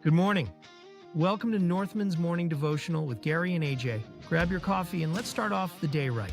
Good morning. Welcome to Northman's Morning Devotional with Gary and AJ. Grab your coffee and let's start off the day right.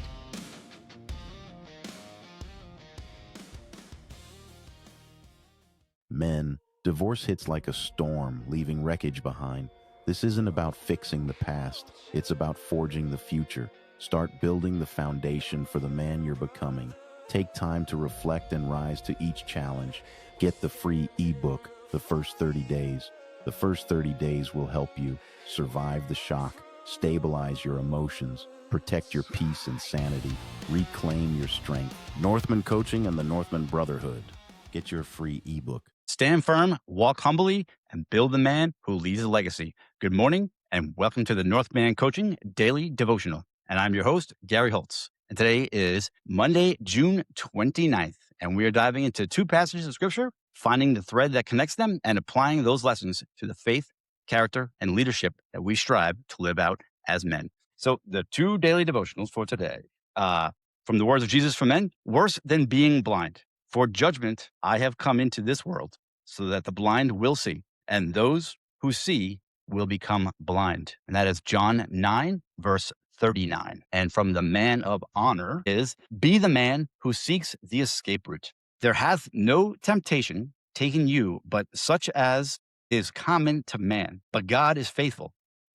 Men, divorce hits like a storm, leaving wreckage behind. This isn't about fixing the past. It's about forging the future. Start building the foundation for the man you're becoming. Take time to reflect and rise to each challenge. Get the free ebook, The First 30 Days. The first 30 days will help you survive the shock, stabilize your emotions, protect your peace and sanity, reclaim your strength. Northman Coaching and the Northman Brotherhood. Get your free ebook. Stand firm, walk humbly, and build the man who leaves a legacy. Good morning, and welcome to the Northman Coaching Daily Devotional. And I'm your host, Gary Holtz. And today is Monday, June 29th, and we are diving into two passages of Scripture, finding the thread that connects them and applying those lessons to the faith, character, and leadership that we strive to live out as men. So the two daily devotionals for today, from the words of Jesus for men, worse than being blind. For judgment I have come into this world, so that the blind will see, and those who see will become blind. And that is John 9, verse 39. And from the man of honor is, be the man who seeks the escape route. There hath no temptation taken you, but such as is common to man. But God is faithful,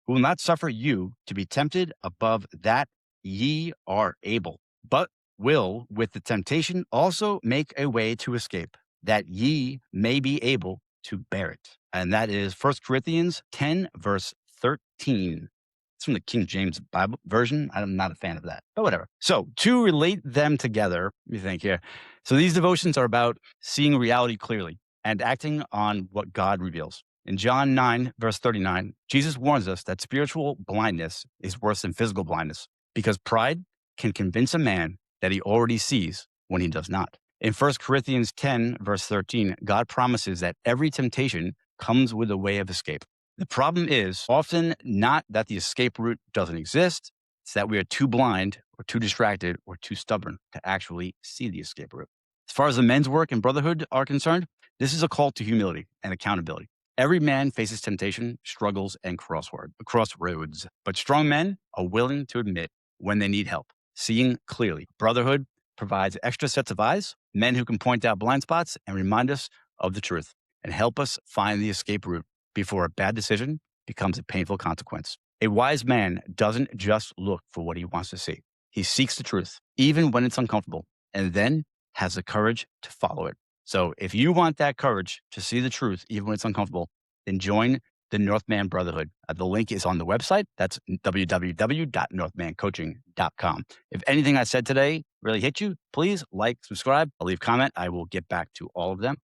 who will not suffer you to be tempted above that ye are able, but will with the temptation also make a way to escape, that ye may be able to bear it. And that is 1 Corinthians 10, verse 13. It's from the King James Bible version. I'm not a fan of that, but whatever. So to relate them together, let me think here. So these devotions are about seeing reality clearly and acting on what God reveals. In John 9, verse 39, Jesus warns us that spiritual blindness is worse than physical blindness, because pride can convince a man that he already sees when he does not. In 1 Corinthians 10, verse 13, God promises that every temptation comes with a way of escape. The problem is often not that the escape route doesn't exist, it's that we are too blind or too distracted or too stubborn to actually see the escape route. As far as the men's work and brotherhood are concerned, this is a call to humility and accountability. Every man faces temptation, struggles, and crossroads, but strong men are willing to admit when they need help. Seeing clearly. Brotherhood provides extra sets of eyes, men who can point out blind spots and remind us of the truth and help us find the escape route before a bad decision becomes a painful consequence. A wise man doesn't just look for what he wants to see. He seeks the truth, even when it's uncomfortable, and then has the courage to follow it. So if you want that courage to see the truth, even when it's uncomfortable, then join the Northman Brotherhood. The link is on the website. That's www.northmancoaching.com. If anything I said today really hit you, please like, subscribe, leave a comment. I will get back to all of them.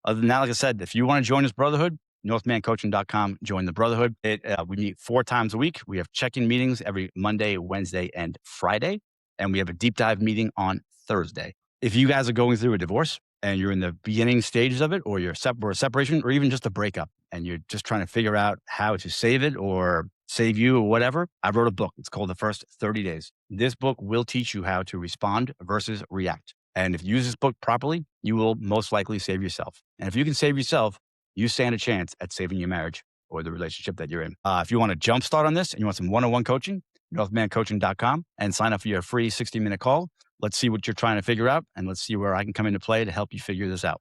Other than that, like I said, if you want to join this brotherhood, northmancoaching.com, join the brotherhood. We meet 4 times a week. We have check-in meetings every Monday, Wednesday, and Friday. And we have a deep dive meeting on Thursday. If you guys are going through a divorce and you're in the beginning stages of it, or you're or a separation, or even just a breakup, and you're just trying to figure out how to save it or save you or whatever, I wrote a book. It's called The First 30 Days. This book will teach you how to respond versus react. And if you use this book properly, you will most likely save yourself. And if you can save yourself, you stand a chance at saving your marriage or the relationship that you're in. If you want to jumpstart on this and you want some one-on-one coaching, northmancoaching.com, and sign up for your free 60-minute call. Let's see what you're trying to figure out, and let's see where I can come into play to help you figure this out.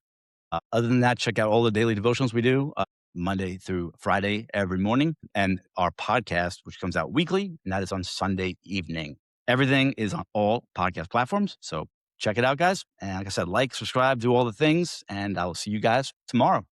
Other than that, check out all the daily devotionals we do Monday through Friday every morning, and our podcast, which comes out weekly, and that is on Sunday evening. Everything is on all podcast platforms, so check it out, guys. And like I said, like, subscribe, do all the things, and I will see you guys tomorrow.